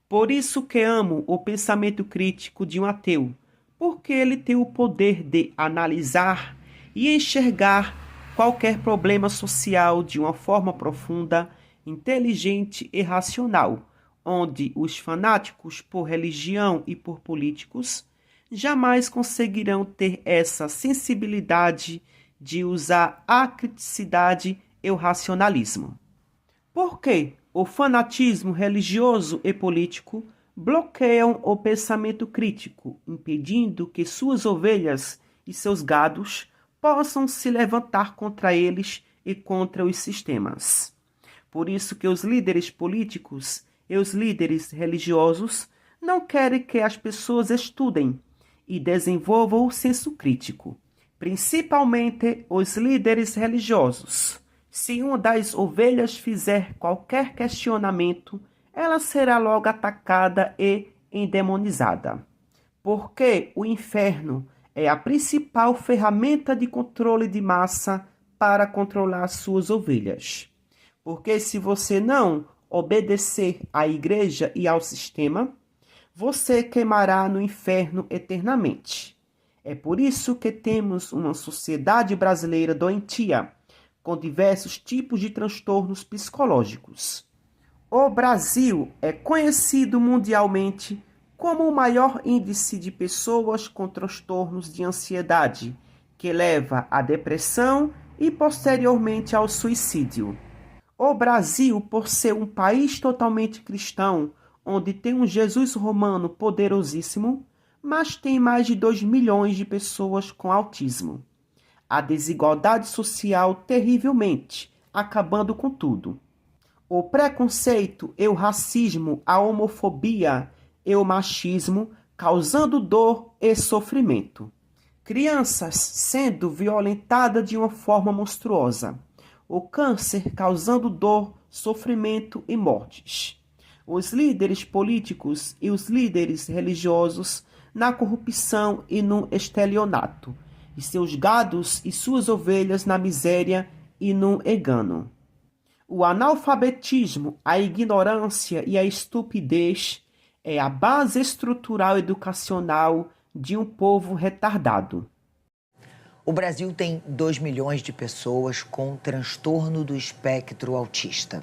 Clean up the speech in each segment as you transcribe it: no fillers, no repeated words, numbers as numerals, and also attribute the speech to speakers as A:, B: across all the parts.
A: Por isso que amo o pensamento crítico de um ateu, porque ele tem o poder de analisar e enxergar qualquer problema social de uma forma profunda, inteligente e racional, onde os fanáticos por religião e por políticos jamais conseguirão ter essa sensibilidade de usar a criticidade e o racionalismo. Porque o fanatismo religioso e político bloqueiam o pensamento crítico, impedindo que suas ovelhas e seus gados possam se levantar contra eles e contra os sistemas. Por isso que os líderes políticos e os líderes religiosos não querem que as pessoas estudem e desenvolvam o senso crítico, principalmente os líderes religiosos. Se uma das ovelhas fizer qualquer questionamento, ela será logo atacada e endemonizada. Porque o inferno é a principal ferramenta de controle de massa para controlar suas ovelhas. Porque se você não obedecer à igreja e ao sistema, você queimará no inferno eternamente. É por isso que temos uma sociedade brasileira doentia, com diversos tipos de transtornos psicológicos. O Brasil é conhecido mundialmente como o maior índice de pessoas com transtornos de ansiedade, que leva à depressão e posteriormente ao suicídio. O Brasil, por ser um país totalmente cristão, onde tem um Jesus romano poderosíssimo, mas tem mais de 2 milhões de pessoas com autismo. A desigualdade social terrivelmente, acabando com tudo. O preconceito e o racismo, a homofobia e o machismo, causando dor e sofrimento. Crianças sendo violentadas de uma forma monstruosa. O câncer causando dor, sofrimento e mortes. Os líderes políticos e os líderes religiosos na corrupção e no estelionato, e seus gados e suas ovelhas na miséria e no engano. O analfabetismo, a ignorância e a estupidez é a base estrutural educacional de um povo retardado.
B: O Brasil tem 2 milhões de pessoas com transtorno do espectro autista.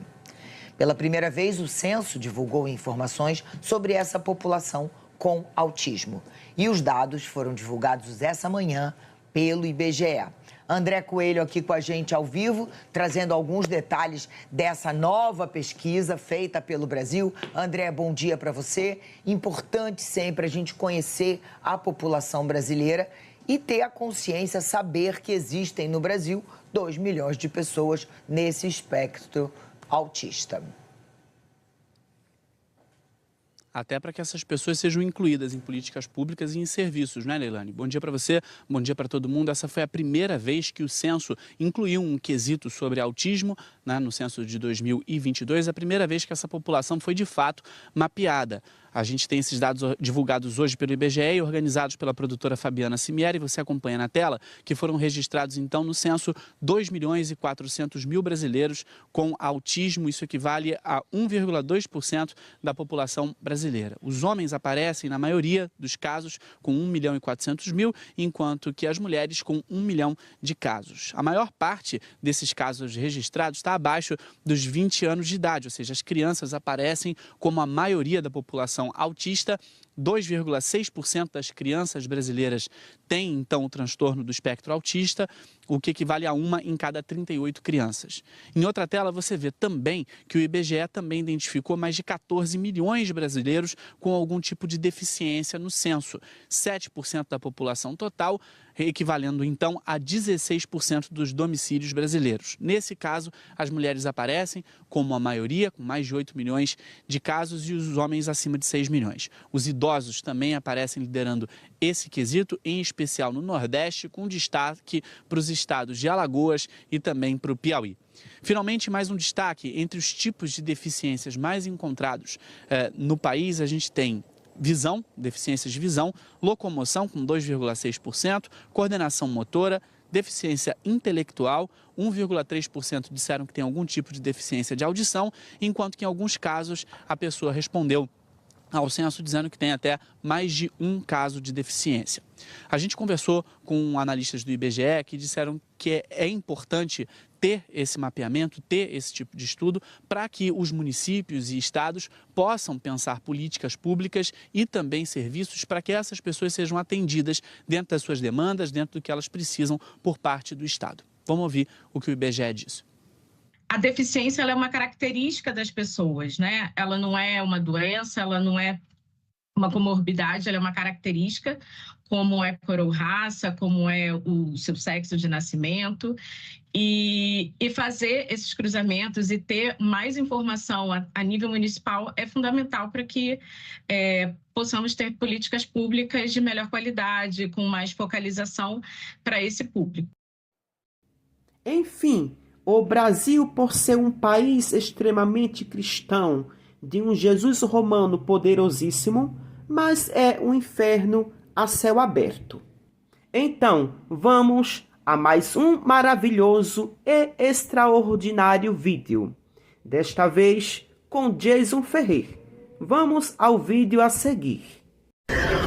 B: Pela primeira vez, o censo divulgou informações sobre essa população com autismo. E os dados foram divulgados essa manhã pelo IBGE. André Coelho aqui com a gente ao vivo, trazendo alguns detalhes dessa nova pesquisa feita pelo Brasil. André, bom dia para você. Importante sempre a gente conhecer a população brasileira e ter a consciência, saber que existem no Brasil 2 milhões de pessoas nesse espectro autista.
C: Até para que essas pessoas sejam incluídas em políticas públicas e em serviços, né, Leilani? Bom dia para você, bom dia para todo mundo. Essa foi a primeira vez que o censo incluiu um quesito sobre autismo, né, no censo de 2022, a primeira vez que essa população foi de fato mapeada. A gente tem esses dados divulgados hoje pelo IBGE e organizados pela produtora Fabiana Cimieri. Você acompanha na tela que foram registrados, então, no censo 2.400.000 brasileiros com autismo. Isso equivale a 1,2% da população brasileira. Os homens aparecem, na maioria dos casos, com 1.400.000, enquanto que as mulheres com 1 milhão de casos. A maior parte desses casos registrados está abaixo dos 20 anos de idade, ou seja, as crianças aparecem como a maioria da população autista. 2,6% das crianças brasileiras têm, então, o transtorno do espectro autista, o que equivale a 1 em cada 38 crianças. Em outra tela, você vê também que o IBGE também identificou mais de 14 milhões de brasileiros com algum tipo de deficiência no censo, 7% da população total, equivalendo, então, a 16% dos domicílios brasileiros. Nesse caso, as mulheres aparecem como a maioria, com mais de 8 milhões de casos, e os homens acima de 6 milhões. Os idosos também aparecem liderando esse quesito, em especial no Nordeste, com destaque para os estados de Alagoas e também para o Piauí. Finalmente, mais um destaque entre os tipos de deficiências mais encontrados no país. A gente tem visão, deficiências de visão, locomoção com 2,6%, coordenação motora, deficiência intelectual, 1,3% disseram que tem algum tipo de deficiência de audição, enquanto que em alguns casos a pessoa respondeu ao censo, dizendo que tem até mais de um caso de deficiência. A gente conversou com analistas do IBGE que disseram que é importante ter esse mapeamento, ter esse tipo de estudo, para que os municípios e estados possam pensar políticas públicas e também serviços para que essas pessoas sejam atendidas dentro das suas demandas, dentro do que elas precisam por parte do Estado. Vamos ouvir o que o IBGE disse.
D: A deficiência ela é uma característica das pessoas, né? Ela não é uma doença, ela não é uma comorbidade, ela é uma característica, como é cor ou raça, como é o seu sexo de nascimento. E fazer esses cruzamentos e ter mais informação a nível municipal é fundamental para que possamos ter políticas públicas de melhor qualidade, com mais focalização para esse público.
A: Enfim, o Brasil, por ser um país extremamente cristão, de um Jesus romano poderosíssimo, mas é um inferno a céu aberto. Então, vamos a mais um maravilhoso e extraordinário vídeo. Desta vez com Jason Ferrer. Vamos ao vídeo a seguir.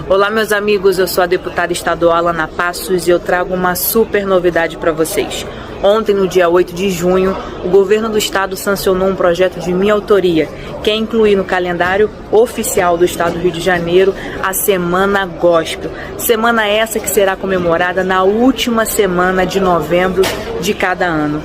E: Olá, meus amigos, eu sou a deputada estadual Ana Passos e eu trago uma super novidade para vocês. Ontem, no dia 8 de junho, o governo do estado sancionou um projeto de minha autoria, que é incluir no calendário oficial do estado do Rio de Janeiro a Semana Gospel. Semana essa que será comemorada na última semana de novembro de cada ano.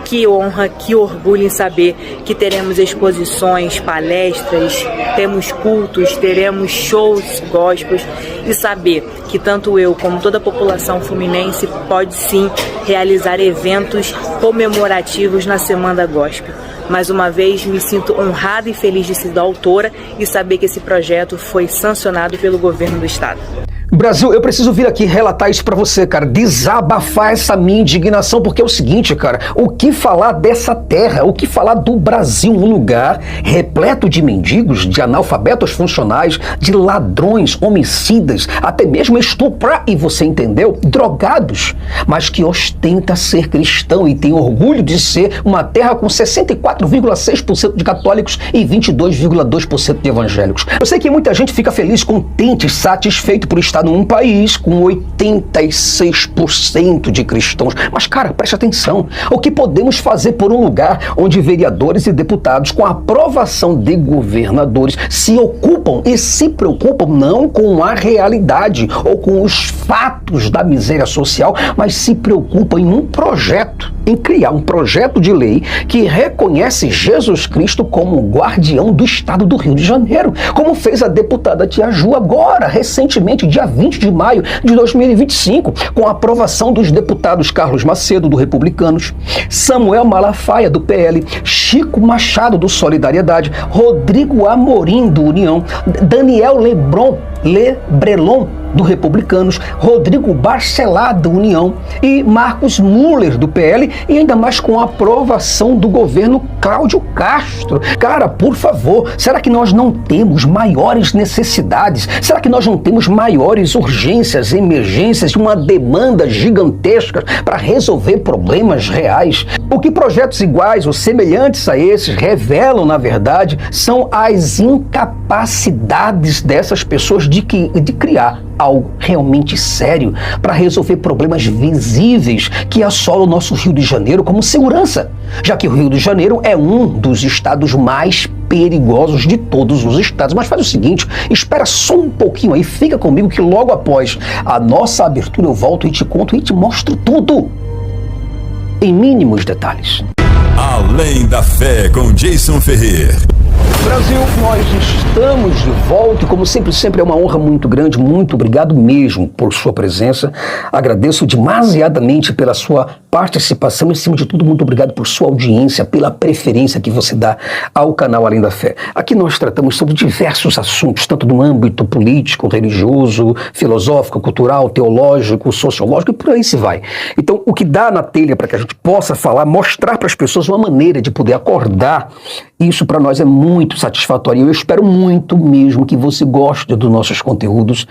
E: Que honra, que orgulho em saber que teremos exposições, palestras, temos cultos, teremos shows gospels e saber que tanto eu como toda a população fluminense pode sim realizar eventos comemorativos na Semana Gospel. Mais uma vez, me sinto honrada e feliz de ser autora e saber que esse projeto foi sancionado pelo governo do estado.
F: Brasil, eu preciso vir aqui relatar isso pra você, cara, desabafar essa minha indignação, porque é o seguinte, cara, o que falar dessa terra, o que falar do Brasil, um lugar repleto de mendigos, de analfabetos funcionais, de ladrões, homicidas, até mesmo estuprar, e você entendeu, drogados, mas que ostenta ser cristão e tem orgulho de ser uma terra com 64,6% de católicos e 22,2% de evangélicos. Eu sei que muita gente fica feliz, contente, satisfeito por estar num país com 86% de cristãos. Mas, cara, preste atenção. O que podemos fazer por um lugar onde vereadores e deputados, com a aprovação de governadores, se ocupam e se preocupam não com a realidade ou com os fatos da miséria social, mas se preocupam em um projeto, em criar um projeto de lei que reconhece Jesus Cristo como guardião do estado do Rio de Janeiro, como fez a deputada Tia Ju agora, recentemente, dia 20 de maio de 2025, com a aprovação dos deputados Carlos Macedo, do Republicanos, Samuel Malafaia, do PL, Chico Machado, do Solidariedade, Rodrigo Amorim, do União, Daniel Lebrelon, do Republicanos, Rodrigo Barcelar, do União, e Marcos Muller, do PL, e ainda mais com a aprovação do governo Cláudio Castro. Cara, por favor, será que nós não temos maiores necessidades? Será que nós não temos maiores urgências, emergências, uma demanda gigantesca para resolver problemas reais? O que projetos iguais ou semelhantes a esses revelam, na verdade, são as incapacidades dessas pessoas de criar algo realmente sério para resolver problemas visíveis que assolam o nosso Rio de Janeiro, como segurança, já que o Rio de Janeiro é um dos estados mais perigosos de todos os estados. Mas faz o seguinte, espera só um pouquinho aí, fica comigo que logo após a nossa abertura eu volto e te conto e te mostro tudo em mínimos detalhes.
G: Além da Fé, com Jason Ferrer.
F: Brasil, nós estamos de volta e, como sempre é uma honra muito grande. Muito obrigado mesmo por sua presença. Agradeço demasiadamente pela sua participação e, acima de tudo, muito obrigado por sua audiência, pela preferência que você dá ao canal Além da Fé. Aqui nós tratamos sobre diversos assuntos, tanto no âmbito político, religioso, filosófico, cultural, teológico, sociológico e por aí se vai. Então, o que dá na telha para que a gente possa falar, mostrar para as pessoas uma maneira de poder acordar, isso para nós é muito satisfatório. Eu espero muito mesmo que você goste dos nossos conteúdos.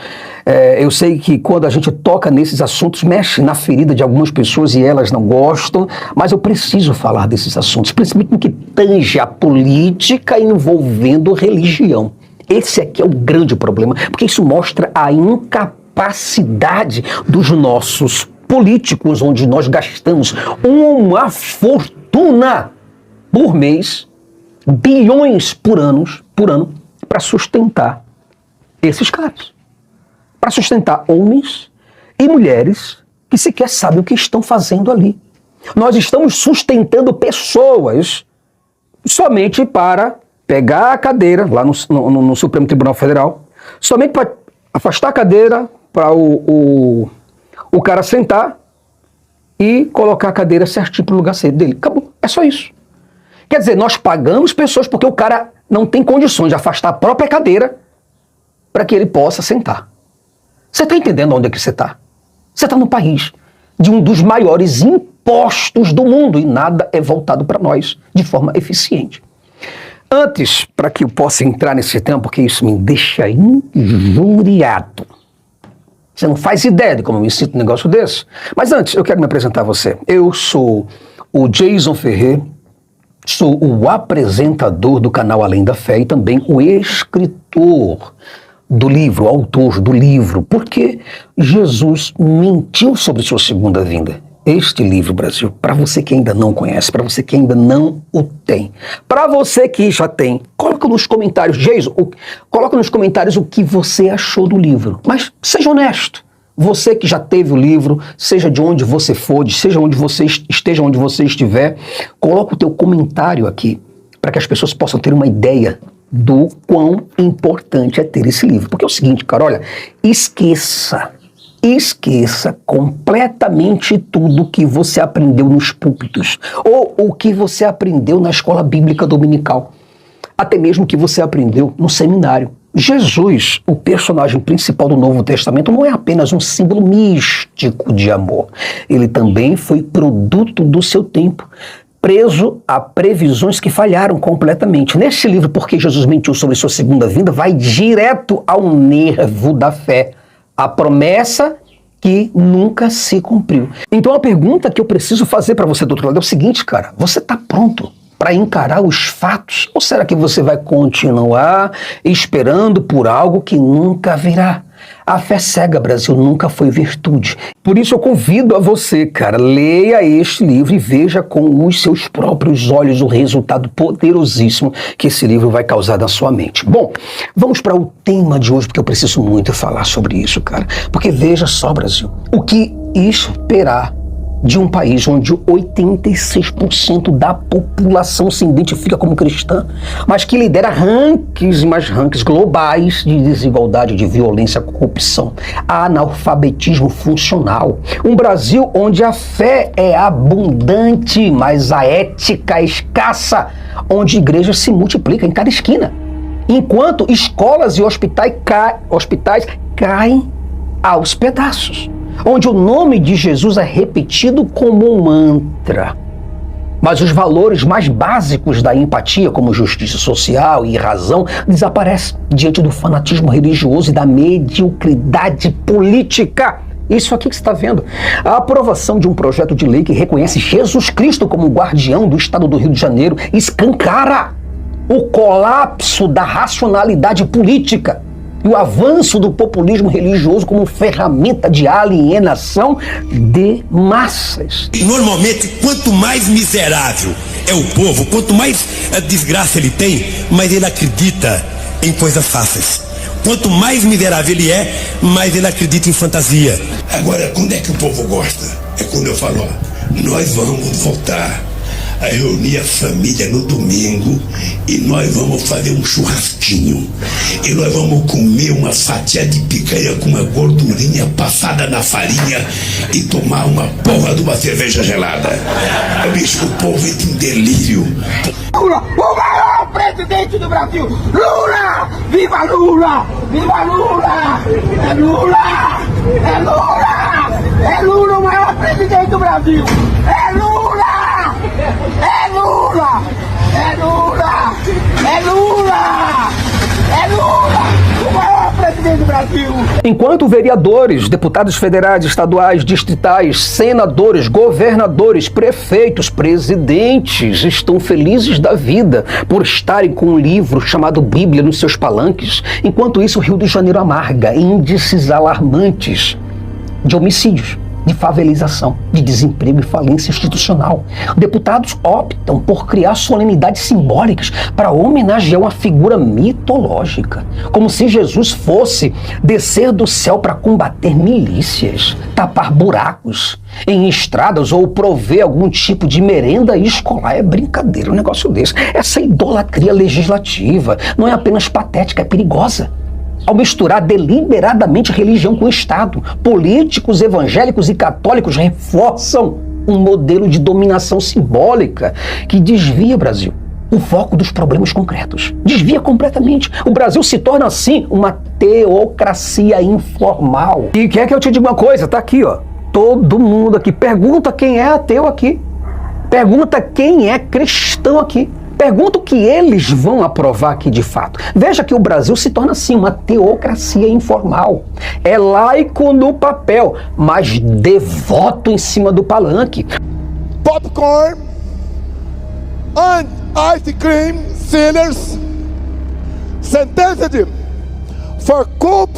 F: Eu sei que quando a gente toca nesses assuntos, mexe na ferida de algumas pessoas e elas não gostam, mas eu preciso falar desses assuntos, principalmente no que tange a política envolvendo religião. Esse aqui é o grande problema, porque isso mostra a incapacidade dos nossos políticos, onde nós gastamos uma fortuna por mês, bilhões por ano, para sustentar esses caras. Para sustentar homens e mulheres que sequer sabem o que estão fazendo ali. Nós estamos sustentando pessoas somente para pegar a cadeira, lá no Supremo Tribunal Federal, somente para afastar a cadeira, para o cara sentar e colocar a cadeira certinho para o lugar dele. Acabou, é só isso. Quer dizer, nós pagamos pessoas porque o cara não tem condições de afastar a própria cadeira para que ele possa sentar. Você está entendendo onde é que você está? Você está no país de um dos maiores impostos do mundo e nada é voltado para nós de forma eficiente. Antes, para que eu possa entrar nesse tema, porque isso me deixa injuriado. Você não faz ideia de como eu me sinto um negócio desse. Mas antes, eu quero me apresentar a você. Eu sou o Jason Ferrer, sou o apresentador do canal Além da Fé e também o escritor do livro, o autor do livro, Porque Jesus Mentiu sobre Sua Segunda Vinda. Este livro, Brasil, para você que ainda não conhece, para você que ainda não o tem, para você que já tem, coloca nos comentários, Jason, coloca nos comentários o que você achou do livro. Mas seja honesto, você que já teve o livro, seja de onde você for, seja onde você esteja, onde você estiver, coloca o teu comentário aqui, para que as pessoas possam ter uma ideia do quão importante é ter esse livro. Porque é o seguinte, cara, olha, esqueça completamente tudo que você aprendeu nos púlpitos, ou o que você aprendeu na escola bíblica dominical, até mesmo o que você aprendeu no seminário. Jesus, o personagem principal do Novo Testamento, não é apenas um símbolo místico de amor. Ele também foi produto do seu tempo, preso a previsões que falharam completamente. Neste livro, Porque Jesus Mentiu sobre Sua Segunda Vinda, vai direto ao nervo da fé. A promessa que nunca se cumpriu. Então a pergunta que eu preciso fazer para você do outro lado é o seguinte, cara, você está pronto para encarar os fatos? Ou será que você vai continuar esperando por algo que nunca virá? A fé cega, Brasil, nunca foi virtude. Por isso eu convido a você, cara, leia este livro e veja com os seus próprios olhos o resultado poderosíssimo que esse livro vai causar na sua mente. Bom, vamos para o tema de hoje, porque eu preciso muito falar sobre isso, cara. Porque veja só, Brasil, o que esperar de um país onde 86% da população se identifica como cristã, mas que lidera rankings globais de desigualdade, de violência, corrupção, analfabetismo funcional. Um Brasil onde a fé é abundante, mas a ética é escassa, onde igrejas se multiplicam em cada esquina, enquanto escolas e hospitais caem aos pedaços, onde o nome de Jesus é repetido como um mantra, mas os valores mais básicos da empatia, como justiça social e razão, desaparecem diante do fanatismo religioso e da mediocridade política. Isso aqui que você está vendo. A aprovação de um projeto de lei que reconhece Jesus Cristo como guardião do estado do Rio de Janeiro escancara o colapso da racionalidade política e o avanço do populismo religioso como ferramenta de alienação de massas.
H: Normalmente, quanto mais miserável é o povo, quanto mais desgraça ele tem, mais ele acredita em coisas fáceis. Quanto mais miserável ele é, mais ele acredita em fantasia. Agora, quando é que o povo gosta? É quando eu falo, ó, nós vamos voltar a reunir a família no domingo e nós vamos fazer um churrasquinho e nós vamos comer uma fatia de picanha com uma gordurinha passada na farinha e tomar uma porra de uma cerveja gelada. Bicho, o povo entra em delírio.
I: Lula, o maior presidente do Brasil! Lula! Viva Lula! Viva Lula! É Lula! É Lula! É Lula o maior presidente do Brasil! É Lula! É Lula! É Lula! É Lula! É Lula! O maior presidente presidente do Brasil.
F: Enquanto vereadores, deputados federais, estaduais, distritais, senadores, governadores, prefeitos, presidentes estão felizes da vida por estarem com um livro chamado Bíblia nos seus palanques, enquanto isso o Rio de Janeiro amarga índices alarmantes de homicídios, de favelização, de desemprego e falência institucional. Deputados optam por criar solenidades simbólicas para homenagear uma figura mitológica, como se Jesus fosse descer do céu para combater milícias, tapar buracos em estradas ou prover algum tipo de merenda escolar. É brincadeira um negócio desse. Essa idolatria legislativa não é apenas patética, é perigosa. Ao misturar deliberadamente religião com Estado, políticos evangélicos e católicos reforçam um modelo de dominação simbólica que desvia o Brasil, o foco dos problemas concretos. Desvia completamente. O Brasil se torna, assim, uma teocracia informal. E quer que eu te diga uma coisa? Tá aqui, ó. Todo mundo aqui. Pergunta quem é ateu aqui. Pergunta quem é cristão aqui. Pergunta o que eles vão aprovar aqui de fato. Veja que o Brasil se torna assim uma teocracia informal. É laico no papel, mas devoto em cima do palanque.
I: Popcorn and ice cream sellers sentenced for coup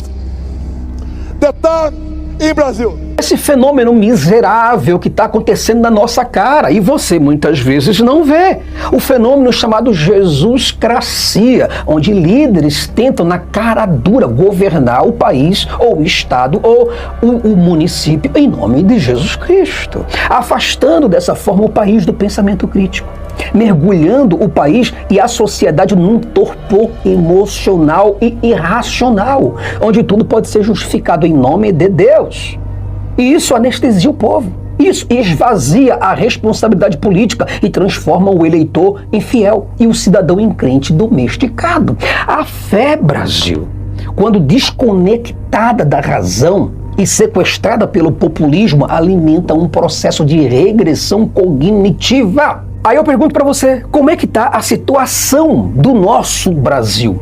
I: d'etat in Brasil.
F: Esse fenômeno miserável que está acontecendo na nossa cara e você muitas vezes não vê. O fenômeno chamado Jesuscracia, onde líderes tentam na cara dura governar o país ou o estado ou o município em nome de Jesus Cristo, afastando dessa forma o país do pensamento crítico, mergulhando o país e a sociedade num torpor emocional e irracional, onde tudo pode ser justificado em nome de Deus. E isso anestesia o povo. Isso esvazia a responsabilidade política e transforma o eleitor em fiel e o cidadão em crente domesticado. A fé, Brasil, quando desconectada da razão e sequestrada pelo populismo, alimenta um processo de regressão cognitiva. Aí eu pergunto para você, como é que está a situação do nosso Brasil?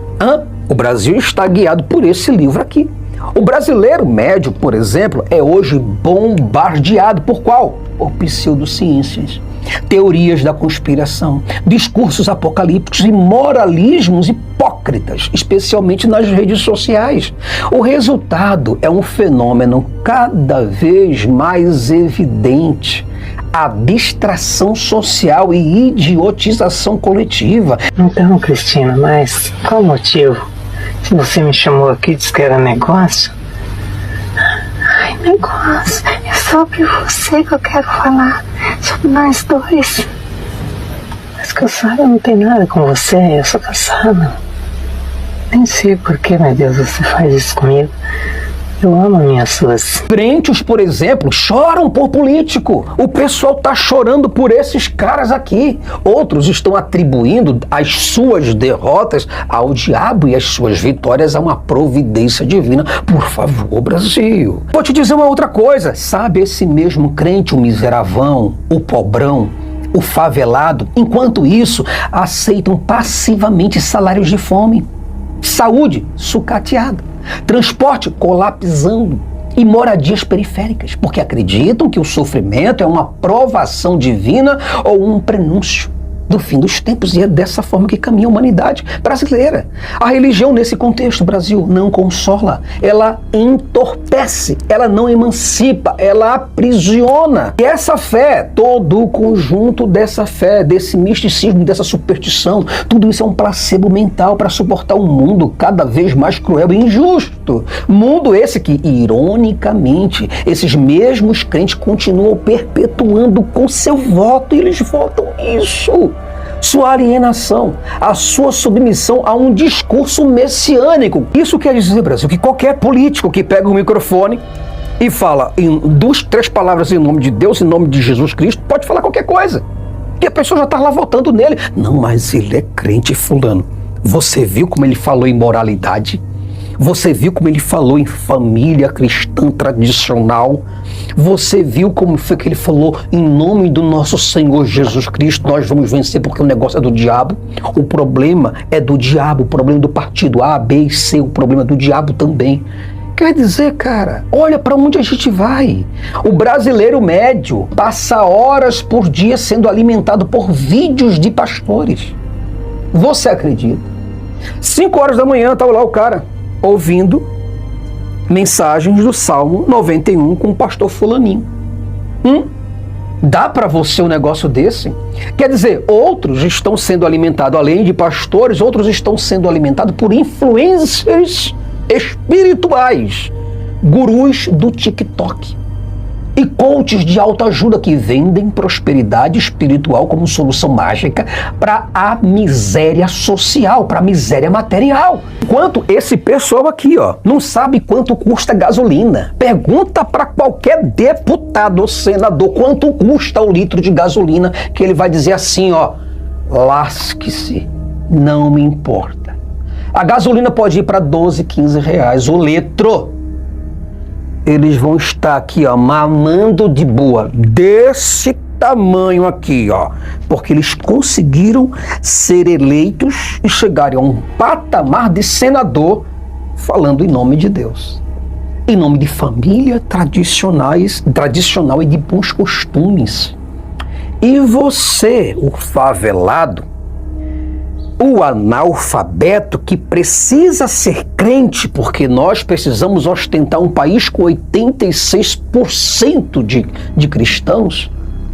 F: O Brasil está guiado por esse livro aqui. O brasileiro médio, por exemplo, é hoje bombardeado por qual? Por pseudociências, teorias da conspiração, discursos apocalípticos e moralismos hipócritas, especialmente nas redes sociais. O resultado é um fenômeno cada vez mais evidente: abstração social e idiotização coletiva.
J: Então, Cristina, mas qual o motivo? Se você me chamou aqui e disse que era negócio? Ai, negócio. É sobre você que eu quero falar. Sobre nós dois. Mas que eu saiba, eu não tenho nada com você. Eu sou casada. Nem sei por que, meu Deus, você faz isso comigo. Eu amo minhas suas.
F: Crentes, por exemplo, choram por político. O pessoal está chorando por esses caras aqui. Outros estão atribuindo as suas derrotas ao diabo e as suas vitórias a uma providência divina. Por favor, Brasil. Vou te dizer uma outra coisa. Sabe esse mesmo crente, o miseravão, o pobrão, o favelado, enquanto isso, aceitam passivamente salários de fome, saúde sucateada, transporte colapsando e moradias periféricas, porque acreditam que o sofrimento é uma provação divina ou um prenúncio do fim dos tempos, e é dessa forma que caminha a humanidade brasileira. A religião nesse contexto, Brasil, não consola, ela entorpece, ela não emancipa, ela aprisiona. E essa fé, todo o conjunto dessa fé, desse misticismo, dessa superstição, tudo isso é um placebo mental para suportar um mundo cada vez mais cruel e injusto. Mundo esse que, ironicamente, esses mesmos crentes continuam perpetuando com seu voto, e eles votam isso. Sua alienação, a sua submissão a um discurso messiânico. Isso quer dizer, Brasil, que qualquer político que pega o microfone e fala em 2, 3 palavras em nome de Deus, em nome de Jesus Cristo, pode falar qualquer coisa. E a pessoa já está lá votando nele. Não, mas ele é crente fulano. Você viu como ele falou em moralidade? Você viu como ele falou em família cristã tradicional? Você viu como foi que ele falou em nome do nosso Senhor Jesus Cristo, nós vamos vencer porque o negócio é do diabo? O problema é do diabo, o problema do partido A, B e C, o problema é do diabo também. Quer dizer, cara, olha para onde a gente vai. O brasileiro médio passa horas por dia sendo alimentado por vídeos de pastores. Você acredita? 5 horas da manhã estava lá o cara ouvindo mensagens do Salmo 91 com o pastor fulaninho. Dá para você um negócio desse? Quer dizer, outros estão sendo alimentados, além de pastores, outros estão sendo alimentados por influencers espirituais, gurus do TikTok e coaches de autoajuda que vendem prosperidade espiritual como solução mágica para a miséria social, para a miséria material. Enquanto esse pessoal aqui, não sabe quanto custa gasolina. Pergunta para qualquer deputado ou senador quanto custa o litro de gasolina, que ele vai dizer assim, lasque-se, não me importa. A gasolina pode ir para 12, 15 reais o litro. Eles vão estar aqui, mamando de boa, desse tamanho aqui, porque eles conseguiram ser eleitos e chegarem a um patamar de senador falando em nome de Deus, em nome de família tradicional e de bons costumes. E você, o favelado, o analfabeto que precisa ser crente, porque nós precisamos ostentar um país com 86% de cristãos,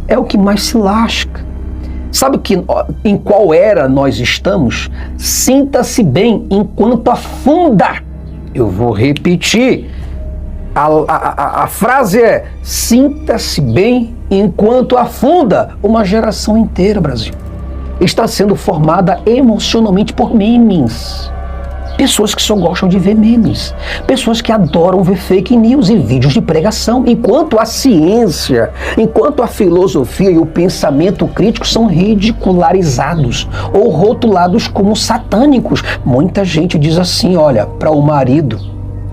F: é o que mais se lasca. Sabe em qual era nós estamos? Sinta-se bem enquanto afunda. Eu vou repetir. A frase é: sinta-se bem enquanto afunda. Uma geração inteira, Brasil, está sendo formada emocionalmente por memes. Pessoas que só gostam de ver memes. Pessoas que adoram ver fake news e vídeos de pregação. Enquanto a ciência, enquanto a filosofia e o pensamento crítico são ridicularizados ou rotulados como satânicos. Muita gente diz assim, olha, para o marido,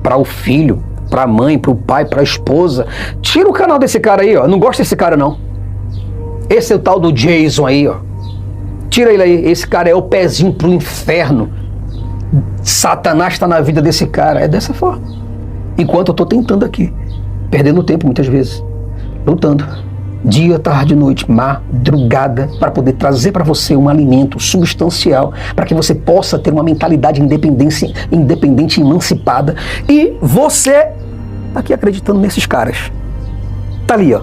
F: para o filho, para a mãe, para o pai, para a esposa: tira o canal desse cara aí, não gosto desse cara não. Esse é o tal do Jason aí, tira ele aí, esse cara é o pezinho pro inferno. Satanás está na vida desse cara. É dessa forma. Enquanto eu estou tentando aqui, perdendo tempo muitas vezes, lutando, dia, tarde, noite, madrugada, para poder trazer para você um alimento substancial, para que você possa ter uma mentalidade independente, emancipada. E você está aqui acreditando nesses caras. Tá ali,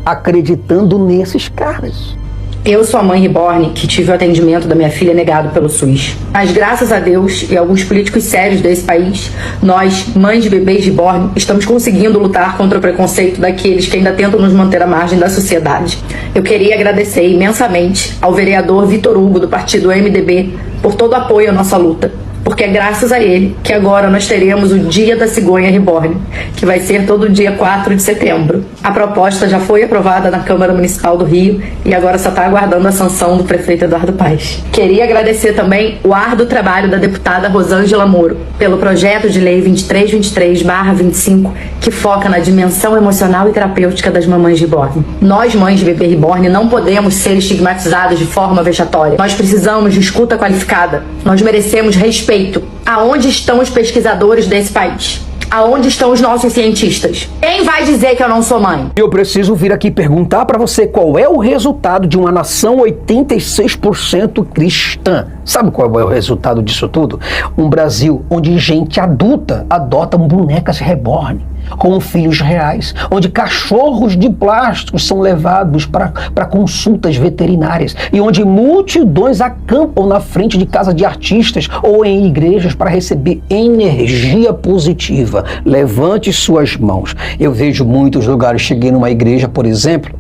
F: acreditando nesses caras.
K: Eu sou a mãe reborn que tive o atendimento da minha filha negado pelo SUS. Mas graças a Deus e alguns políticos sérios desse país, nós, mães de bebês reborn, estamos conseguindo lutar contra o preconceito daqueles que ainda tentam nos manter à margem da sociedade. Eu queria agradecer imensamente ao vereador Vitor Hugo, do partido MDB, por todo o apoio à nossa luta. Porque é graças a ele que agora nós teremos o Dia da Cegonha Reborn, que vai ser todo dia 4 de setembro. A proposta já foi aprovada na Câmara Municipal do Rio e agora só está aguardando a sanção do prefeito Eduardo Paes. Queria agradecer também o árduo trabalho da deputada Rosângela Moro pelo projeto de lei 2323/25, que foca na dimensão emocional e terapêutica das mamães reborn. Nós, mães de bebê reborn, não podemos ser estigmatizadas de forma vexatória. Nós precisamos de escuta qualificada. Nós merecemos respeito. Aonde estão os pesquisadores desse país? Aonde estão os nossos cientistas? Quem vai dizer que eu não sou mãe?
F: Eu preciso vir aqui perguntar para você qual é o resultado de uma nação 86% cristã. Sabe qual é o resultado disso tudo? Um Brasil onde gente adulta adota bonecas reborn, com filhos reais, onde cachorros de plástico são levados para consultas veterinárias e onde multidões acampam na frente de casa de artistas ou em igrejas para receber energia positiva. Levante suas mãos. Eu vejo muitos lugares, cheguei numa igreja, por exemplo,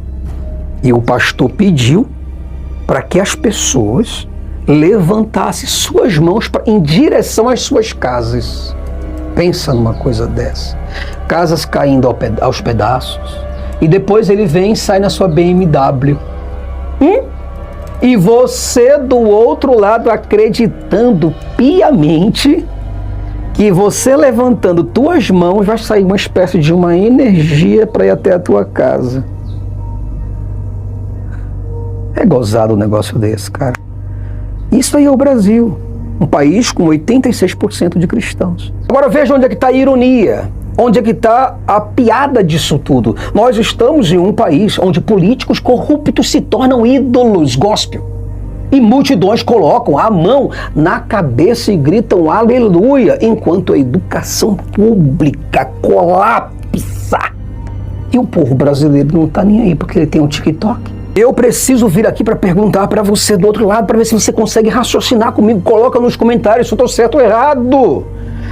F: e o pastor pediu para que as pessoas levantassem suas mãos em direção às suas casas. Pensa numa coisa dessa. Casas caindo aos pedaços. E depois ele vem e sai na sua BMW. E você do outro lado acreditando piamente que você levantando tuas mãos vai sair uma espécie de uma energia para ir até a tua casa. É gozado um negócio desse, cara. Isso aí é o Brasil, um país com 86% de cristãos. Agora veja onde é que está a ironia, onde é que está a piada disso tudo. Nós estamos em um país onde políticos corruptos se tornam ídolos gospel. E multidões colocam a mão na cabeça e gritam aleluia, enquanto a educação pública colapsa. E o povo brasileiro não está nem aí porque ele tem um TikTok. Eu preciso vir aqui para perguntar para você do outro lado, para ver se você consegue raciocinar comigo. Coloca nos comentários se eu estou certo ou errado.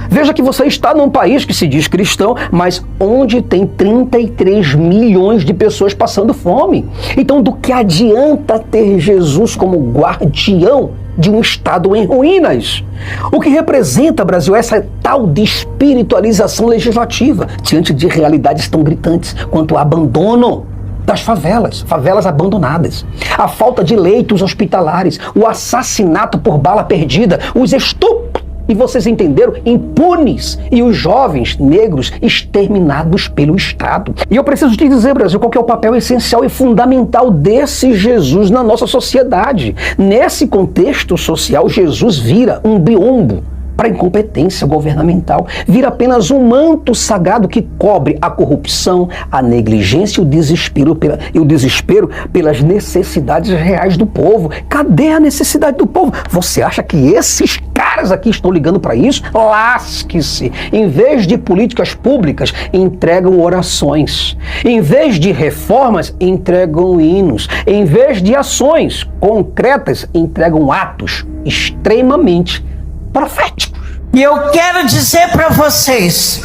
F: Veja que você está num país que se diz cristão, mas onde tem 33 milhões de pessoas passando fome. Então, do que adianta ter Jesus como guardião de um estado em ruínas? O que representa, Brasil, essa tal de espiritualização legislativa diante de realidades tão gritantes quanto o abandono das favelas abandonadas, a falta de leitos hospitalares, o assassinato por bala perdida, os estupros, e vocês entenderam, impunes, e os jovens negros exterminados pelo Estado. E eu preciso te dizer, Brasil, qual que é o papel essencial e fundamental desse Jesus na nossa sociedade. Nesse contexto social, Jesus vira um biombo para a incompetência governamental, vira apenas um manto sagrado que cobre a corrupção, a negligência e o desespero pelas necessidades reais do povo. Cadê a necessidade do povo? Você acha que esses caras aqui estão ligando para isso? Lasque-se! Em vez de políticas públicas, entregam orações. Em vez de reformas, entregam hinos. Em vez de ações concretas, entregam atos extremamente proféticos.
L: E eu quero dizer para vocês,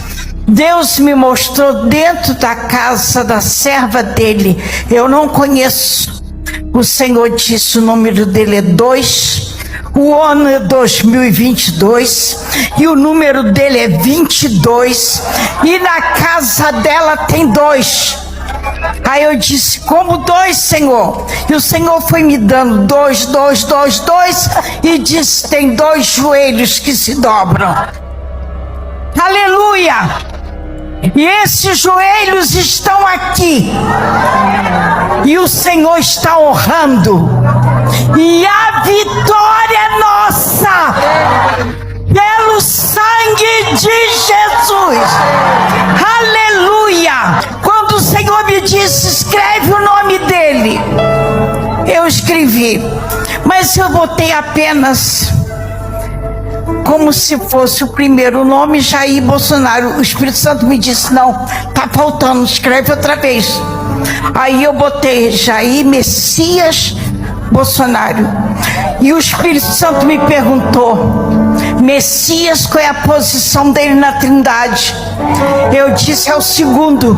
L: Deus me mostrou dentro da casa da serva dele. Eu não conheço. O Senhor disse o número dele é 2. O ano é 2022 e o número dele é 22 e na casa dela tem 2. Aí eu disse, como 2, Senhor? E o Senhor foi me dando 2, 2, 2, 2 e disse, tem 2 joelhos que se dobram. Aleluia! E esses joelhos estão aqui. E o Senhor está honrando. E a vitória é nossa. Pelo sangue de Jesus. Aleluia! Quando o Senhor me disse, escreve o nome dele, eu escrevi. Mas eu botei apenas como se fosse o primeiro nome, Jair Bolsonaro. O Espírito Santo me disse, não, tá faltando, escreve outra vez. Aí eu botei Jair Messias Bolsonaro. E o Espírito Santo me perguntou, Messias, qual é a posição dele na Trindade? Eu disse, é o segundo,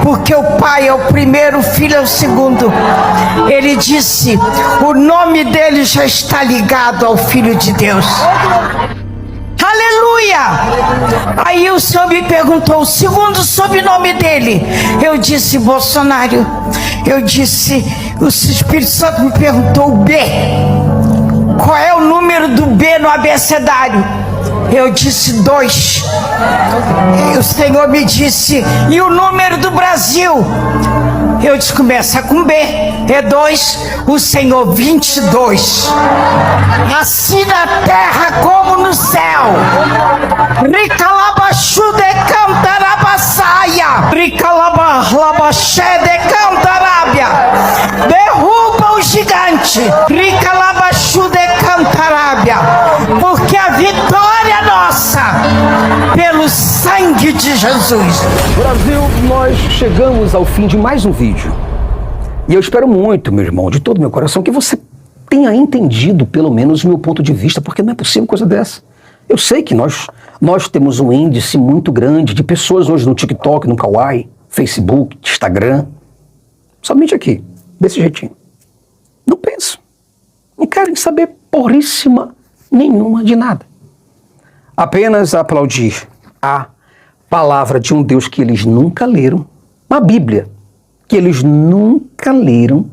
L: porque o Pai é o primeiro, o Filho é o segundo. Ele disse, o nome dele já está ligado ao Filho de Deus. Aleluia! Aí o Senhor me perguntou o segundo sobrenome dele. Eu disse, Bolsonaro. Eu disse, o Espírito Santo me perguntou o B. Qual é o número do B no abecedário? Eu disse 2. E o Senhor me disse, e o número do Brasil? Eu disse, começa com B, é 2, o Senhor 22. Assim na terra como no céu. Ricalabaxu de cantarabassaia. Ricalabaxé de cantarábia. Derruba o gigante. Ricalabaxu de cantarábia. Porque a vitória é nossa. Pelo sangue de Jesus.
F: Brasil, nós chegamos ao fim de mais um vídeo. E eu espero muito, meu irmão, de todo o meu coração, que você tenha entendido, pelo menos, o meu ponto de vista, porque não é possível coisa dessa. Eu sei que nós temos um índice muito grande de pessoas hoje no TikTok, no Kawaii, Facebook, Instagram, somente aqui, desse jeitinho. Não pensam. Não querem saber porríssima nenhuma de nada. Apenas aplaudir a palavra de um Deus que eles nunca leram, a Bíblia, que eles nunca leram,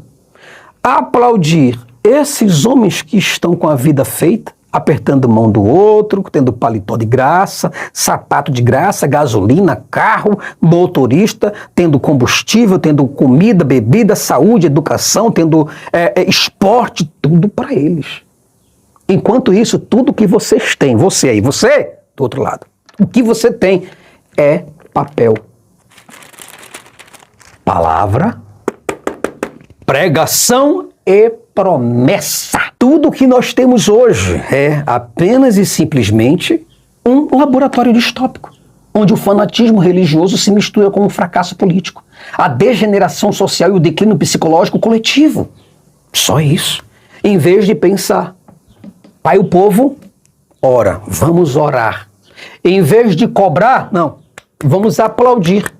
F: aplaudir esses homens que estão com a vida feita, apertando mão do outro, tendo paletó de graça, sapato de graça, gasolina, carro, motorista, tendo combustível, tendo comida, bebida, saúde, educação, tendo esporte, tudo para eles. Enquanto isso, tudo que vocês têm, você aí, você do outro lado, o que você tem é papel, palavra, pregação e promessa. Tudo que nós temos hoje é apenas e simplesmente um laboratório distópico, onde o fanatismo religioso se mistura com o fracasso político, a degeneração social e o declínio psicológico coletivo. Só isso. Em vez de pensar, pai, o povo, ora, vamos orar. Em vez de cobrar, não, vamos aplaudir.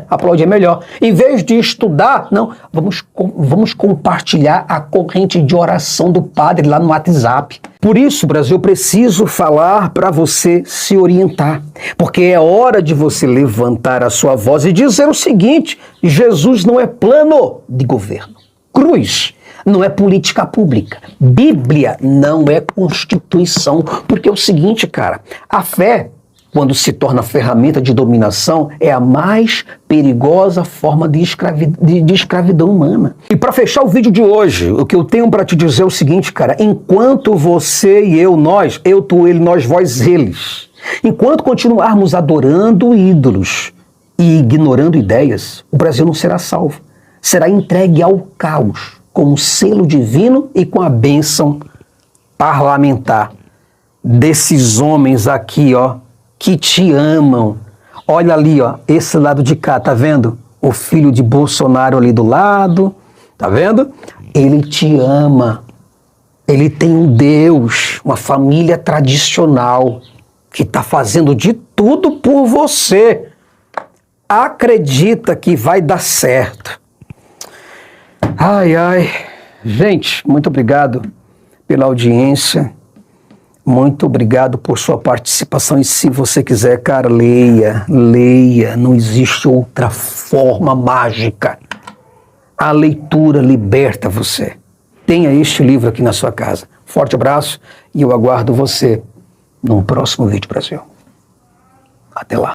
F: Aplaudir é melhor. Em vez de estudar, não, vamos compartilhar a corrente de oração do padre lá no WhatsApp. Por isso, Brasil, eu preciso falar para você se orientar, porque é hora de você levantar a sua voz e dizer o seguinte: Jesus não é plano de governo. Cruz não é política pública. Bíblia não é Constituição. Porque é o seguinte, cara, a fé, quando se torna ferramenta de dominação, é a mais perigosa forma de escravidão humana. E para fechar o vídeo de hoje, o que eu tenho para te dizer é o seguinte, cara, enquanto você e eu, nós, eu, tu, ele, nós, vós, eles, enquanto continuarmos adorando ídolos e ignorando ideias, o Brasil não será salvo. Será entregue ao caos, com um selo divino e com a bênção parlamentar desses homens aqui, ó, que te amam. Olha ali, ó, esse lado de cá, tá vendo? O filho de Bolsonaro ali do lado, tá vendo? Ele te ama. Ele tem um Deus, uma família tradicional que tá fazendo de tudo por você. Acredita que vai dar certo. Ai, ai. Gente, muito obrigado pela audiência. Muito obrigado por sua participação e se você quiser, cara, leia, não existe outra forma mágica. A leitura liberta você. Tenha este livro aqui na sua casa. Forte abraço e eu aguardo você num próximo vídeo, Brasil. Até lá.